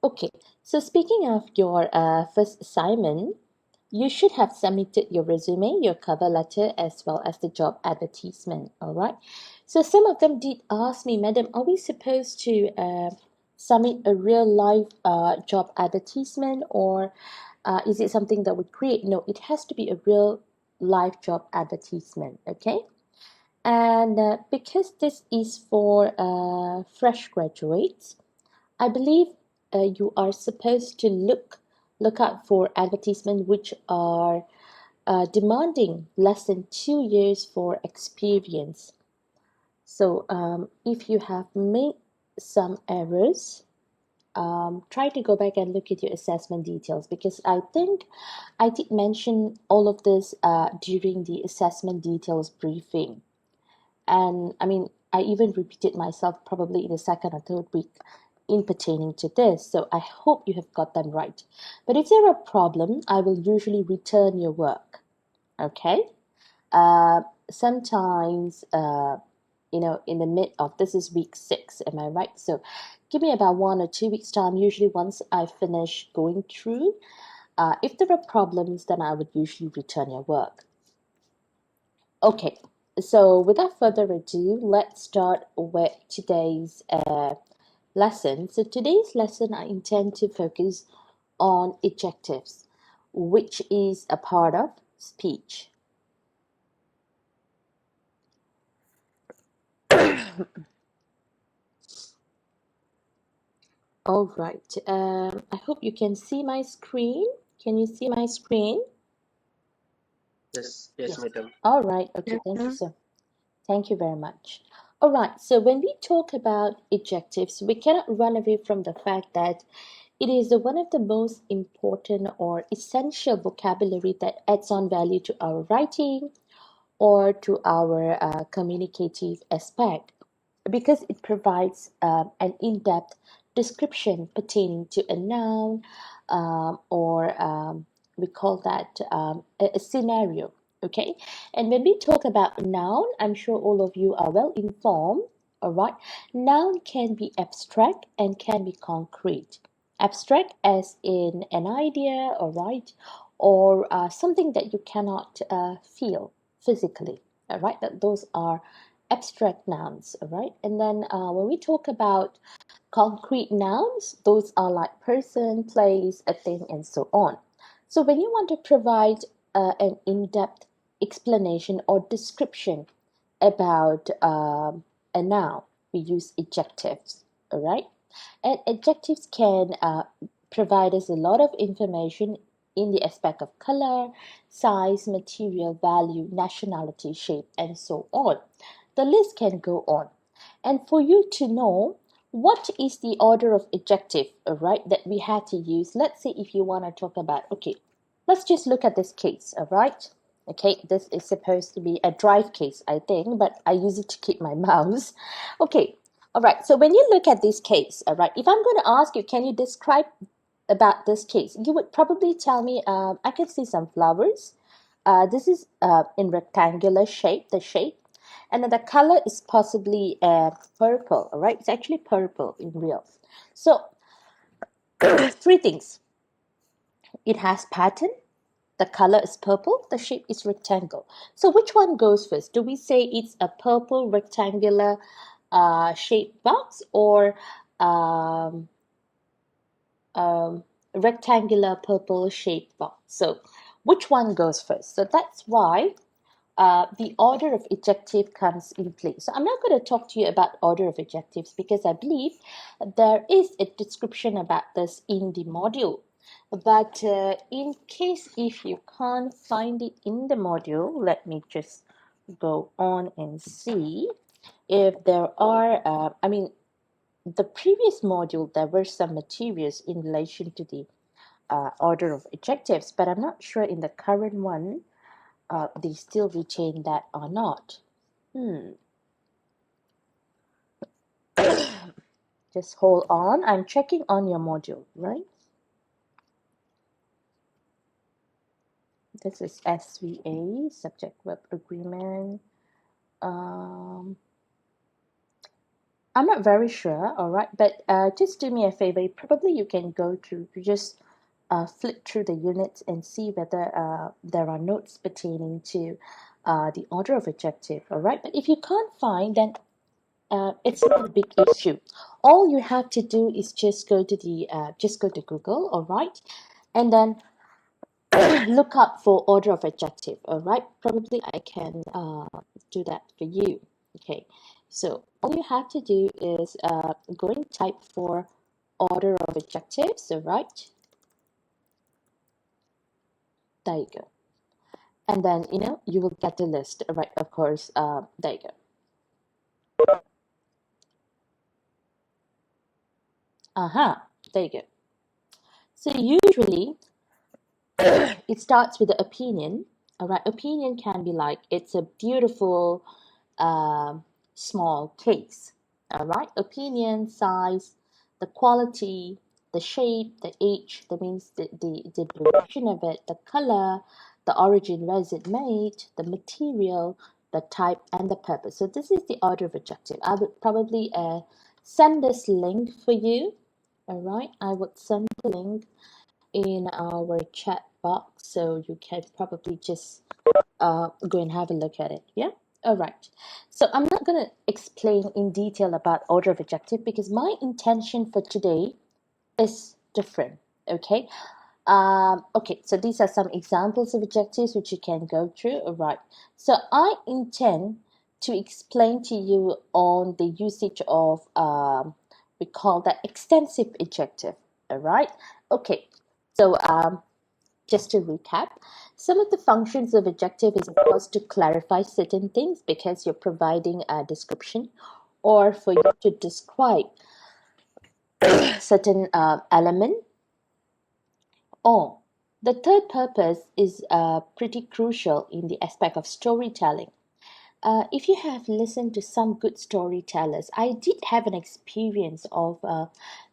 Okay, so speaking of your first assignment, you should have submitted your resume, your cover letter, as well as the job advertisement. All right. So some of them did ask me, Madam, are we supposed to submit a real life job advertisement, or is it something that we create? No, it has to be a real life job advertisement. Okay. And because this is for fresh graduates, I believe you are supposed to look out for advertisements which are demanding less than 2 years for experience. So if you have made some errors, try to go back and look at your assessment details, because I think I did mention all of this during the assessment details briefing. And I mean, I even repeated myself probably in the second or third week in pertaining to this. So I hope you have got them right. But if there are a problem, I will usually return your work. Okay? Uh, Sometimes, in the mid of this is week 6, am I right? So give me about 1 or 2 weeks time. Usually, once I finish going through, if there are problems, then I would usually return your work. Okay, so without further ado, let's start with today's lesson. So today's lesson, I intend to focus on adjectives, which is a part of speech. All right. I hope you can see my screen. Can you see my screen? Yes, yes, Yes. madam. All right. Okay. Thank you very much. All right. So when we talk about adjectives, we cannot run away from the fact that it is one of the most important or essential vocabulary that adds on value to our writing or to our communicative aspect, because it provides an in-depth description pertaining to a noun, or we call that a scenario. Okay, and when we talk about noun, I'm sure all of you are well informed. All right, noun can be abstract and can be concrete. Abstract as in an idea, all right, or something that you cannot feel physically. All right, that those are abstract nouns. All right, and then when we talk about concrete nouns, those are like person, place, a thing, and so on. So when you want to provide an in-depth explanation or description about a noun, we use adjectives. All right, and adjectives can provide us a lot of information in the aspect of color, size, material, value, nationality, shape, and so on. The list can go on. And for you to know what is the order of adjective, right, that we had to use, let's say if you want to talk about, okay, let's just look at this case, all right? Okay, this is supposed to be a drive case, I think, but I use it to keep my mouse. Okay, all right, so when you look at this case, all right, if I'm going to ask you, can you describe about this case? You would probably tell me, I can see some flowers. This is in rectangular shape, the shape. And then the color is possibly purple, all right? It's actually purple in real. So, three things. It has pattern. The color is purple. The shape is rectangle. So which one goes first? Do we say it's a purple rectangular shaped box, or um, rectangular purple shaped box? So which one goes first? So that's why the order of adjective comes in play. So I'm not going to talk to you about order of adjectives, because I believe there is a description about this in the module. But in case if you can't find it in the module, let me just go on and see if there are, the previous module, there were some materials in relation to the order of adjectives, but I'm not sure in the current one they still retain that or not. Just hold on. I'm checking on your module, right? This is SVA, subject verb agreement. Um, I'm not very sure, all right, but just do me a favor. Probably you can go through, you just flip through the units and see whether there are notes pertaining to the order of adjective, all right? But if you can't find, then it's not a big issue. All you have to do is just go to Google, all right, and then look up for order of adjective, all right? Probably I can do that for you. Okay, so all you have to do is go and type for order of adjectives, all right? There you go. And then, you will get the list, all right? Of course, there you go. Uh-huh, there you go. So usually, it starts with the opinion, all right? Opinion can be like, it's a beautiful um, small case. All right, opinion, size, the quality, the shape, the age, that means the duration of it, the color, the origin, where is it made, the material, the type, and the purpose. So this is the order of adjective. I would probably send this link for you. All right, I would send the link in our chat box so you can probably just go and have a look at it. Yeah. All right. So I'm not going to explain in detail about order of adjective because my intention for today is different. Okay. Okay. So these are some examples of adjectives which you can go through. All right. So I intend to explain to you on the usage of we call that extensive adjective. All right. Okay. So just to recap, some of the functions of adjective is of course to clarify certain things because you're providing a description or for you to describe certain element. Or the third purpose is pretty crucial in the aspect of storytelling. If you have listened to some good storytellers, I did have an experience of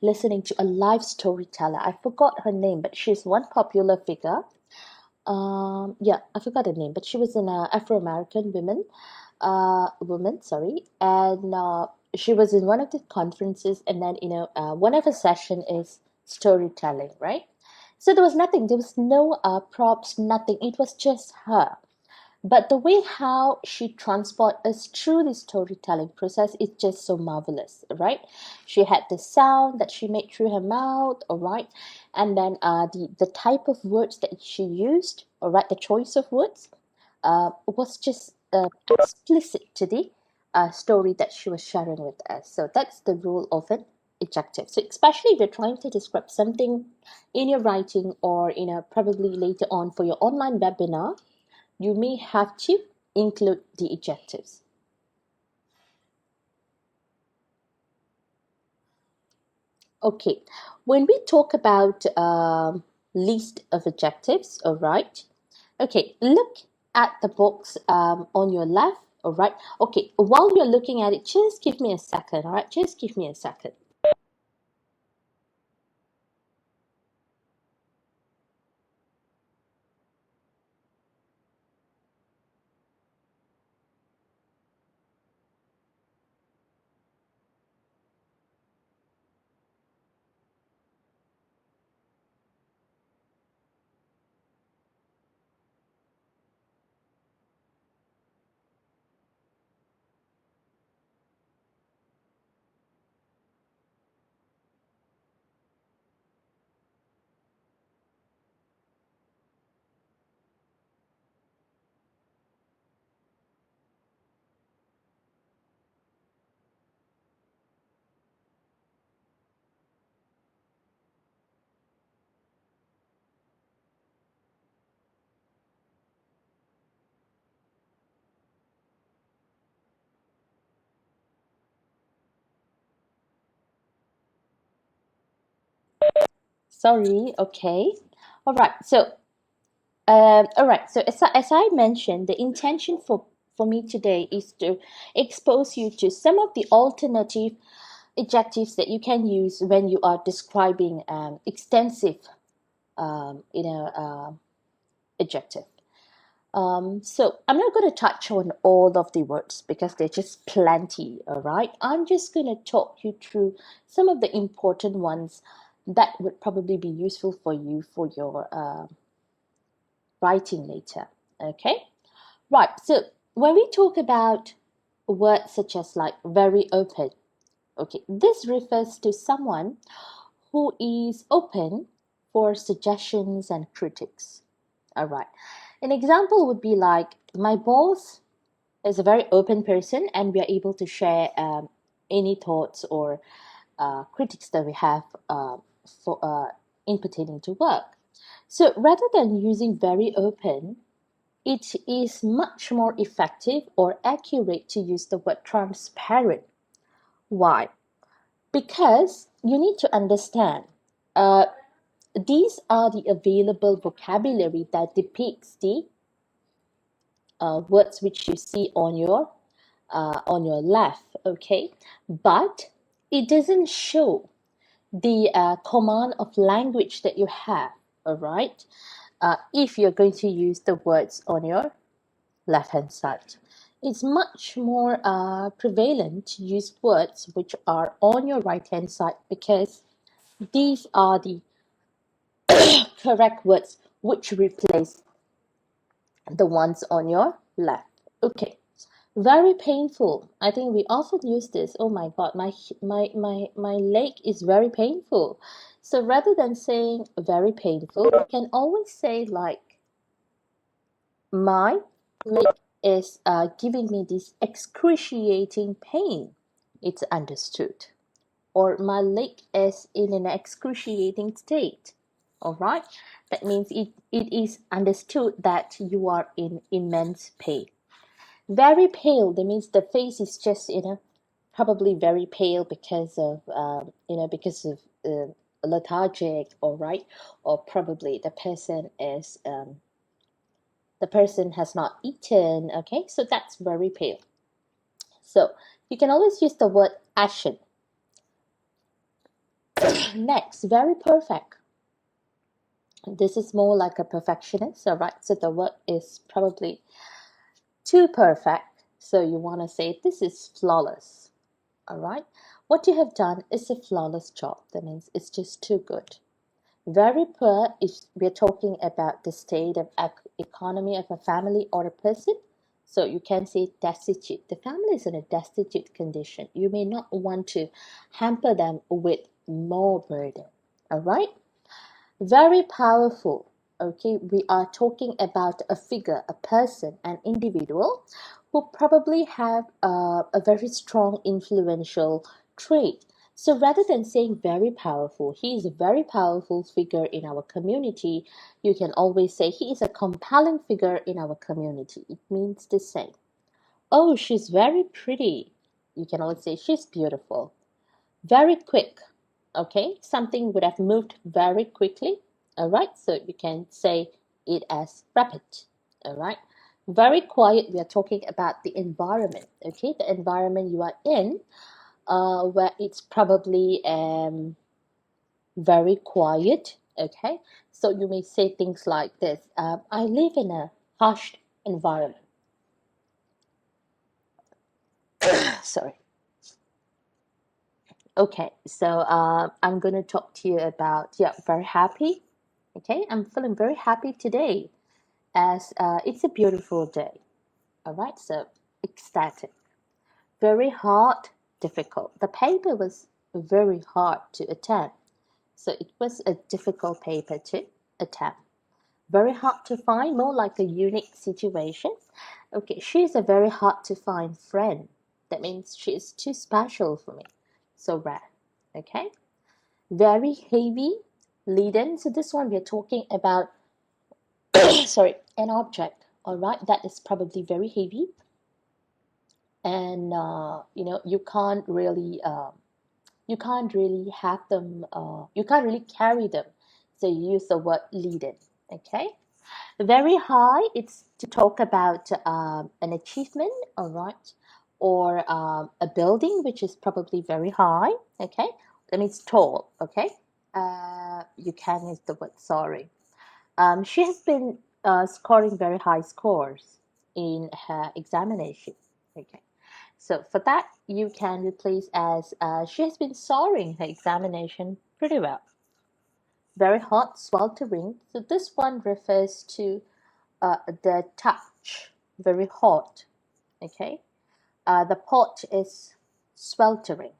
listening to a live storyteller. I forgot her name, but she's one popular figure. Yeah, I forgot her name, but she was an Afro-American woman, sorry, and she was in one of the conferences, and then one of her session is storytelling, right? So there was nothing, there was no props, nothing. It was just her. But the way how she transport us through the storytelling process is just so marvelous, right? She had the sound that she made through her mouth, all right, and then the type of words that she used, all right, the choice of words was just explicit to the story that she was sharing with us. So that's the rule of an adjective. So especially if you're trying to describe something in your writing or probably later on for your online webinar, you may have to include the adjectives. Okay, when we talk about list of adjectives, all right. Okay, look at the box on your left, all right. Okay, while you're looking at it, just give me a second, all right. Just give me a second. Sorry. Okay. All right. So all right. So as I mentioned, the intention for me today is to expose you to some of the alternative adjectives that you can use when you are describing extensive, um, you know, uh, adjective. So I'm not going to touch on all of the words because they're just plenty, all right? I'm just going to talk you through some of the important ones that would probably be useful for you for your writing later, okay? Right, so when we talk about words such as like very open, okay, this refers to someone who is open for suggestions and critics. All right. An example would be like my boss is a very open person, and we are able to share any thoughts or critics that we have for in pertaining to work. So rather than using very open, it is much more effective or accurate to use the word transparent. Why? Because you need to understand uh, these are the available vocabulary that depicts the words which you see on your left, okay? But it doesn't show the command of language that you have, all right? If you're going to use the words on your left hand side, it's much more prevalent to use words which are on your right hand side because these are the correct words which replace the ones on your left. Okay. Very painful. I think we often use this. Oh my God, my leg is very painful. So rather than saying very painful, you can always say like my leg is giving me this excruciating pain. It's understood. Or my leg is in an excruciating state. All right. That means it is understood that you are in immense pain. Very pale, that means the face is just, probably very pale because of, because of lethargic, all right, or probably the person has not eaten, okay, so that's very pale. So you can always use the word ashen. Next, very perfect. This is more like a perfectionist, all right, so the word is probably too perfect, so you want to say this is flawless. All right. What you have done is a flawless job. That means it's just too good. Very poor if we're talking about the state of economy of a family or a person. So you can say destitute. The family is in a destitute condition. You may not want to hamper them with more burden. All right. Very powerful. Okay, we are talking about a figure, a person, an individual who probably have a very strong influential trait. So rather than saying very powerful, he is a very powerful figure in our community, you can always say he is a compelling figure in our community. It means the same. Oh, she's very pretty. You can always say she's beautiful. Very quick. Okay, something would have moved very quickly. All right, so you can say it as rapid. All right, very quiet. We are talking about the environment. Okay, the environment you are in, where it's probably very quiet. Okay, so you may say things like this: I live in a hushed environment. Sorry. Okay, so I'm gonna talk to you about, yeah, very happy. Okay, I'm feeling very happy today as it's a beautiful day. All right, so ecstatic. Very hard, difficult. The paper was very hard to attempt, so it was a difficult paper to attempt. Very hard to find, more like a unique situation. Okay, she's a very hard to find friend. That means she is too special for me. So rare. Okay, very heavy, laden. So this one we're talking about, sorry, an object. All right, that is probably very heavy, and you can't really have them. You can't really carry them. So you use the word laden. Okay. Very high, it's to talk about an achievement, all right, or a building which is probably very high, okay? That means tall, okay? You can use the word sorry. She has been scoring very high scores in her examination. Okay. So for that, you can replace as she has been soaring her examination pretty well. Very hot, sweltering. So this one refers to the touch, very hot. Okay. The pot is sweltering.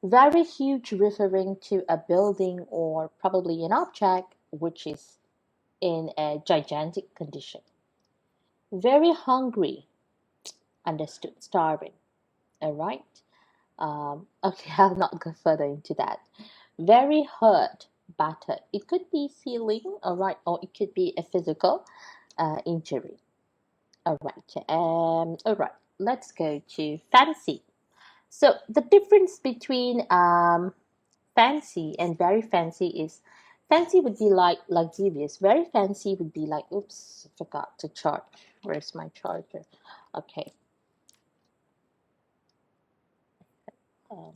Very huge, referring to a building or probably an object which is in a gigantic condition. Very hungry, understood, starving. All right. Okay, I'll not go further into that. Very hurt, battered. It could be feeling, all right, or it could be a physical injury. All right. All right. Let's go to fancy. So the difference between fancy and very fancy is fancy would be like luxurious. Very fancy would be like, oops, I forgot to charge. Where's my charger? Okay. Um,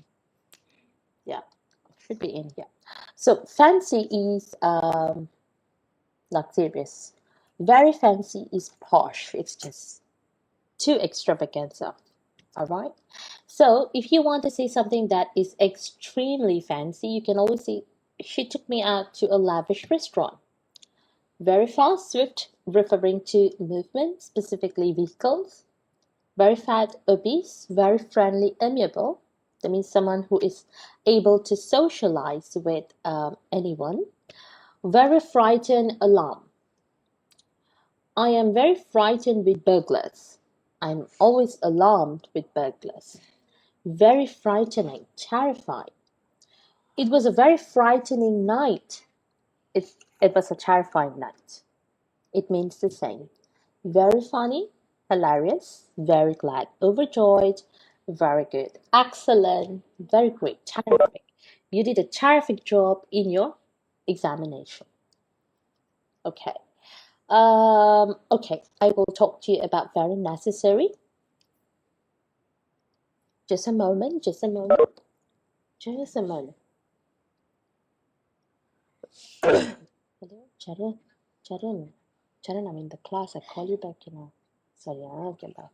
yeah, should be in here. So fancy is luxurious. Very fancy is posh. It's just too extravaganza. All right. So if you want to say something that is extremely fancy, you can always say, she took me out to a lavish restaurant. Very fast, swift, referring to movement, specifically vehicles. Very fat, obese, very friendly, amiable. That means someone who is able to socialize with anyone. Very frightened, alarm. I am very frightened with burglars. I'm always alarmed with burglars. Very frightening, terrified. It was a very frightening night. It was a terrifying night. It means the same. Very funny, hilarious, very glad, overjoyed, very good, excellent, very great, terrific. You did a terrific job in your examination. Okay. Okay, I will talk to you about very necessary. Just a moment, just a moment, just a moment. Hello, Charan, I'm in the class. I call you back, Sorry, I'll get back.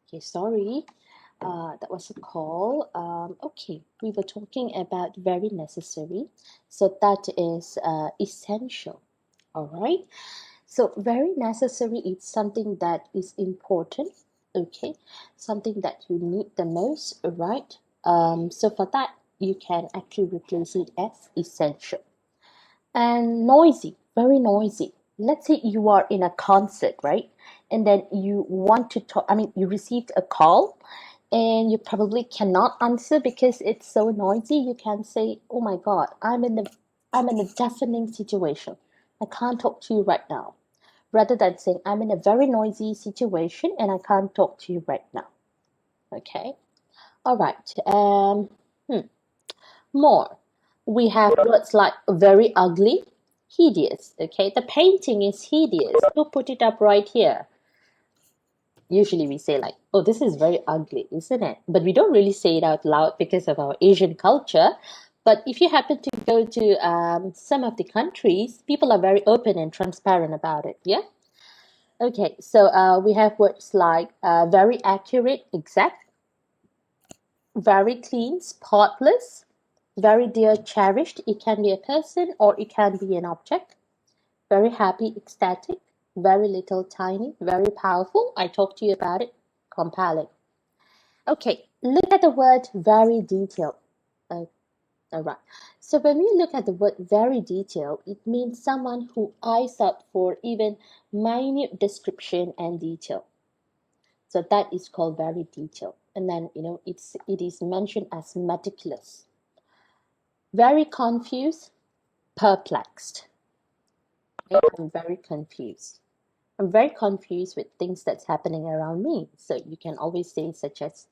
Okay, sorry. That was a call. Okay, we were talking about very necessary. So that is essential. All right. So very necessary is something that is important. Okay, something that you need the most. Right. So for that, you can actually replace it as essential. And noisy, very noisy. Let's say you are in a concert, right? And then you want to talk, you received a call and you probably cannot answer because it's so noisy. You can say, oh my God, I'm in a deafening situation. I can't talk to you right now. Rather than saying, I'm in a very noisy situation and I can't talk to you right now. Okay. All right. More. We have words like very ugly, hideous. Okay, the painting is hideous. Who put it up right here? Usually we say like, oh, this is very ugly, isn't it? But we don't really say it out loud because of our Asian culture. But if you happen to go to some of the countries, people are very open and transparent about it. Yeah. Okay, so we have words like very accurate, exact, very clean, spotless, very dear, cherished. It can be a person or it can be an object. Very happy, ecstatic. Very little, tiny. Very powerful. I talked to you about it. Compelling. Okay, look at the word very detailed. Uh, all right. So when we look at the word very detailed, it means someone who eyes up for even minute description and detail. So that is called very detailed. And then, it is mentioned as meticulous. Very confused, perplexed. Okay, I'm very confused. I'm very confused with things that's happening around me. So you can always say such as,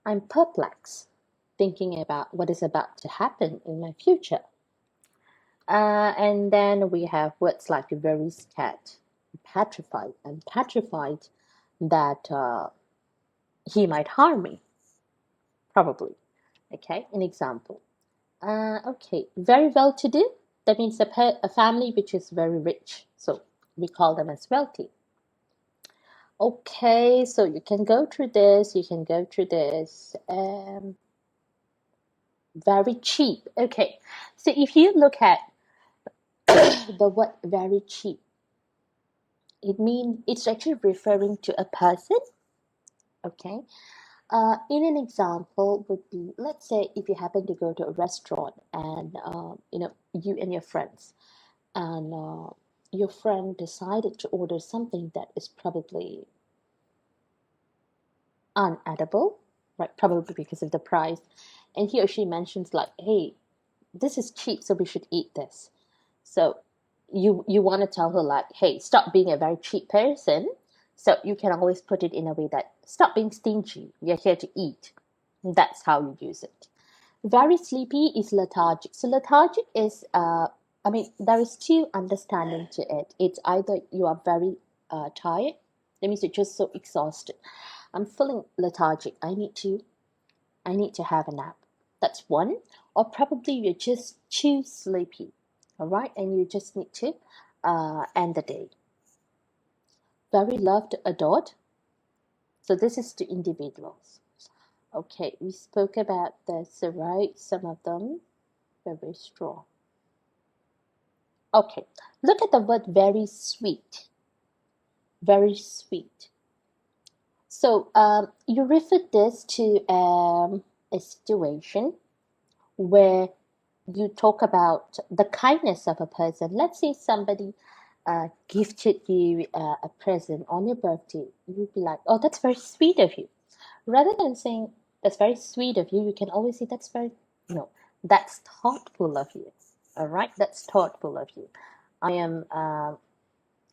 I'm perplexed, thinking about what is about to happen in my future. And then we have words like very scared, petrified. I'm petrified that he might harm me, probably. Okay, an example. Okay, very well to do, That means a family which is very rich. So we call them as wealthy. Okay, so you can go through this, you can go through this. Very cheap. Okay, so if you look at the word very cheap, it means it's actually referring to a person. Okay, in an example would be, let's say if you happen to go to a restaurant and you and your friends, and your friend decided to order something that is probably unedible, right? Probably because of the price, and he or she mentions like, "Hey, this is cheap, so we should eat this." So you want to tell her like, "Hey, stop being a very cheap person." So you can always put it in a way that, "Stop being stingy. We're here to eat." That's how you use it. Very sleepy is lethargic. So lethargic is, there is two understanding to it. It's either you are very tired, that means you're just so exhausted. I'm feeling lethargic. I need to have a nap. That's one. Or probably you're just too sleepy, all right, and you just need to end the day. Very loved, adored. So this is to individuals. Okay, we spoke about this, right? Some of them very strong. Okay, look at the word very sweet. Very sweet. So you refer this to a situation where you talk about the kindness of a person. Let's say somebody gifted you a present on your birthday. You'd be like, "Oh, that's very sweet of you." Rather than saying, "That's very sweet of you," you can always say, "That's very, no, that's thoughtful of you." All right, that's thoughtful of you. I am,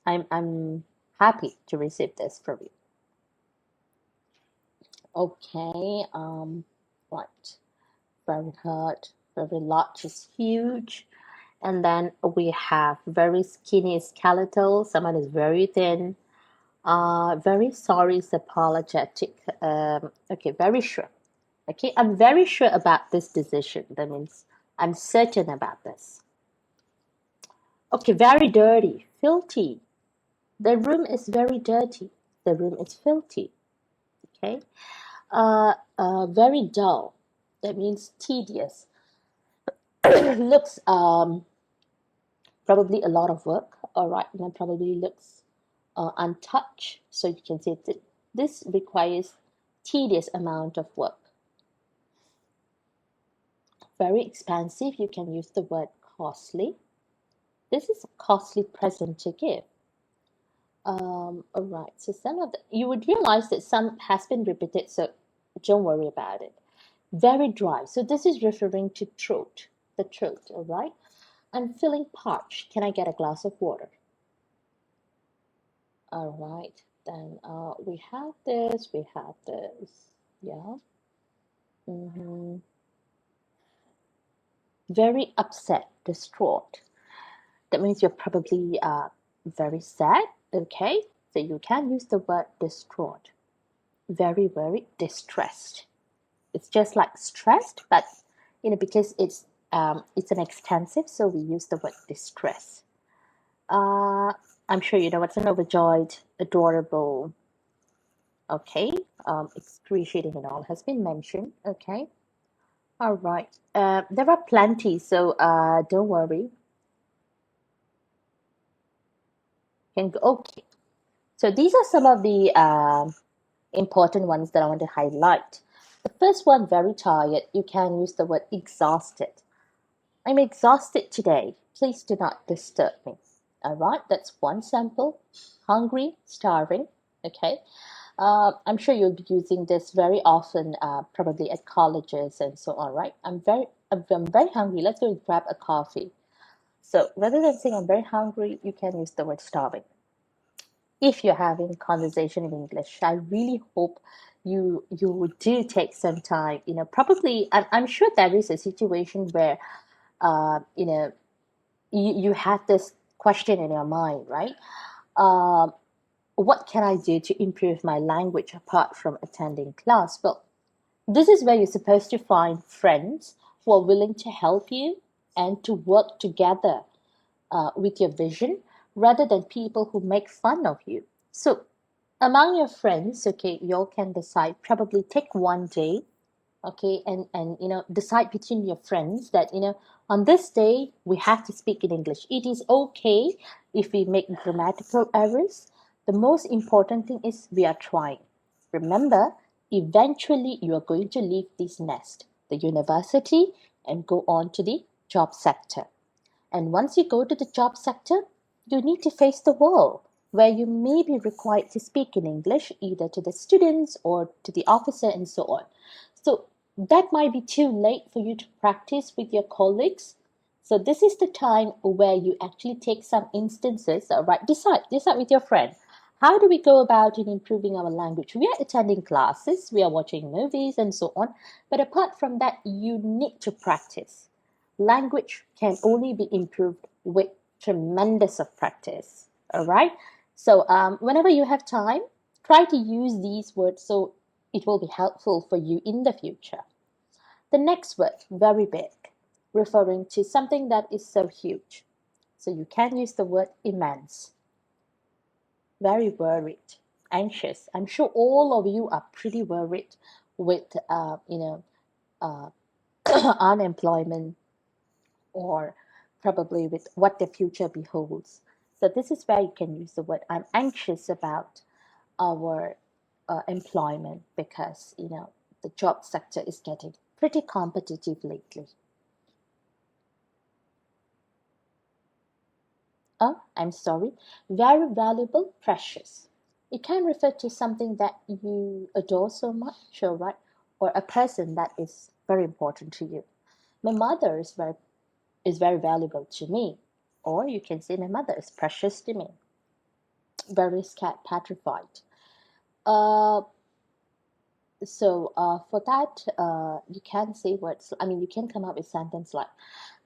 I'm happy to receive this from you. Okay, right. Very hurt, very large is huge. And then we have very skinny is skeletal, someone is very thin. Very sorry is apologetic. Okay, very sure. Okay, I'm very sure about this decision. That means I'm certain about this. Okay, very dirty, filthy. The room is very dirty. The room is filthy. Okay. Very dull. That means tedious. Looks probably a lot of work. All right, and then probably looks untouched. So you can say that this requires tedious amount of work. Very expensive. You can use the word costly. This is a costly present to give. All right. So some of you would realize that some has been repeated. So don't worry about it. Very dry. So this is referring to throat. The throat. All right. I'm feeling parched. Can I get a glass of water? All right. Then we have this. We have this. Yeah. Mm-hmm. Very upset, distraught. That means you're probably very sad. Okay. So you can use the word distraught. Very, very distressed. It's just like stressed, but because it's an extensive, so we use the word distress. Uh, I'm sure you know what's an overjoyed, adorable. Okay, excruciating and all has been mentioned. Okay, all right. There are plenty, so don't worry. Can go. Okay, so these are some of the important ones that I want to highlight. The first one, very tired. You can use the word exhausted. I'm exhausted today. Please do not disturb me. All right, that's one sample. Hungry, starving. Okay. I'm sure you'll be using this very often, probably at colleges and so on, right? I'm very hungry. Let's go and grab a coffee. So rather than saying I'm very hungry, you can use the word starving. If you're having conversation in English, I really hope you do take some time. Probably I'm sure there is a situation where you have this question in your mind, right? Um, what can I do to improve my language apart from attending class? Well, this is where you're supposed to find friends who are willing to help you. and to work together with your vision rather than people who make fun of you. So, among your friends, okay, you all can decide, probably take one day, okay, and decide between your friends that on this day we have to speak in English. It is okay if we make grammatical errors. The most important thing is we are trying. Remember, eventually you are going to leave this nest, the university, and go on to the job sector. And once you go to the job sector, you need to face the world where you may be required to speak in English either to the students or to the officer and so on. So that might be too late for you to practice with your colleagues. So this is the time where you actually take some instances, right? Decide with your friend. How do we go about in improving our language? We are attending classes, we are watching movies and so on. But apart from that, you need to practice. Language can only be improved with tremendous of practice. All right. So whenever you have time, try to use these words so it will be helpful for you in the future. The next word, very big, referring to something that is so huge. So you can use the word immense. Very worried, anxious. I'm sure all of you are pretty worried with unemployment or probably with what the future beholds. So this is where you can use the word I'm anxious about our employment because the job sector is getting pretty competitive lately. Oh, I'm sorry. Very valuable, precious. It can refer to something that you adore so much, or right, or a person that is very important to you. My mother is very valuable to me, or you can say my mother is precious to me. Very scared, petrified. Uh, for that, you can say words. I mean, you can come up with sentence like,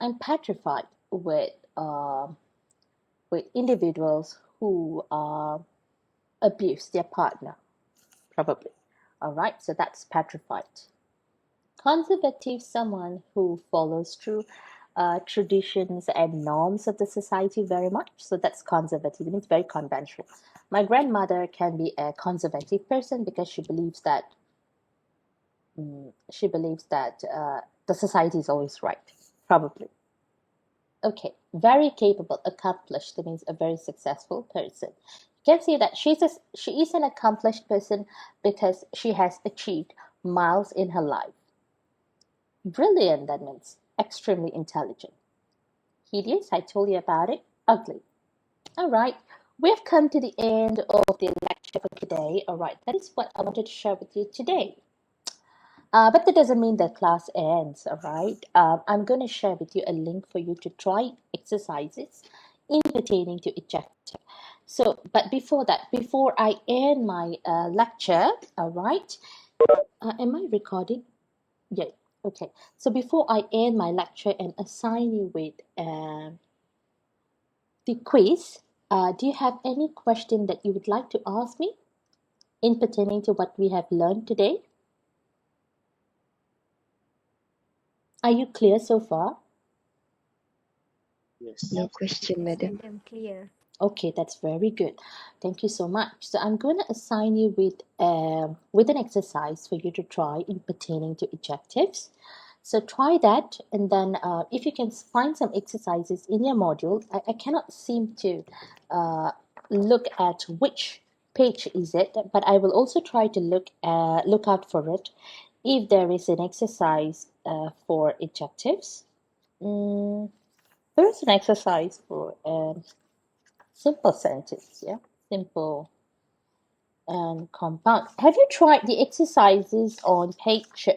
"I'm petrified with individuals who abuse their partner." Probably. All right. So that's petrified. Conservative, someone who follows through traditions and norms of the society very much. So that's conservative. It means very conventional. My grandmother can be a conservative person because she believes that the society is always right. Probably. Okay. Very capable, accomplished. That means a very successful person. You can see that she is an accomplished person because she has achieved miles in her life. Brilliant, that means extremely intelligent. Hideous, I told you about it. Ugly. All right, we have come to the end of the lecture for today. All right, that is what I wanted to share with you today. But that doesn't mean the class ends, all right? I'm going to share with you a link for you to try exercises in pertaining to adjective. So, but before that, before I end my lecture, all right, am I recording? Yeah, okay. So before I end my lecture and assign you with the quiz, do you have any question that you would like to ask me in pertaining to what we have learned today? Are you clear so far? Yes. No question, madam. Madam, clear. Okay, that's very good. Thank you so much. So I'm going to assign you with an exercise for you to try in pertaining to adjectives. So try that, and then if you can find some exercises in your module, I cannot seem to look at which page is it, but I will also try to look out for it if there is an exercise for adjectives. Mm, there is an exercise for simple sentence, yeah, simple and compound. Have you tried the exercises on page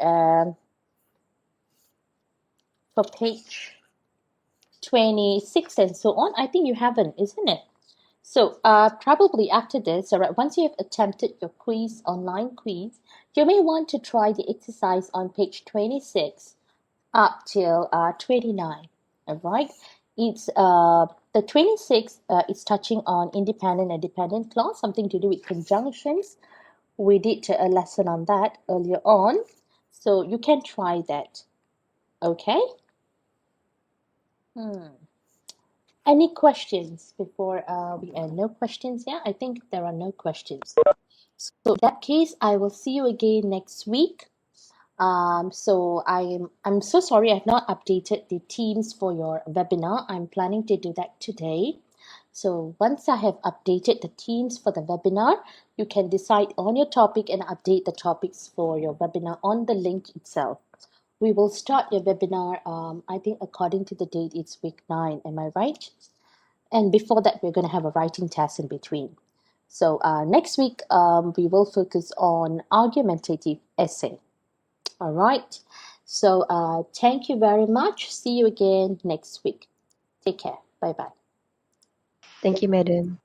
for page 26 and so on? I think you haven't, isn't it? So probably after this, all right, once you have attempted your quiz, online quiz, you may want to try the exercise on page 26 up till 29. All right, it's the 26 is touching on independent and dependent clause, something to do with conjunctions. We did a lesson on that earlier on, so you can try that. Okay. Any questions before we end? No questions? Yeah, I think there are no questions. So in that case, I will see you again next week. So I'm so sorry I've not updated the themes for your webinar. I'm planning to do that today. So once I have updated the themes for the webinar, you can decide on your topic and update the topics for your webinar on the link itself. We will start your webinar, I think according to the date, it's week 9. Am I right? And before that, we're going to have a writing test in between. So next week, we will focus on argumentative essay. All right. So thank you very much. See you again next week. Take care. Bye bye. Thank you, Madam.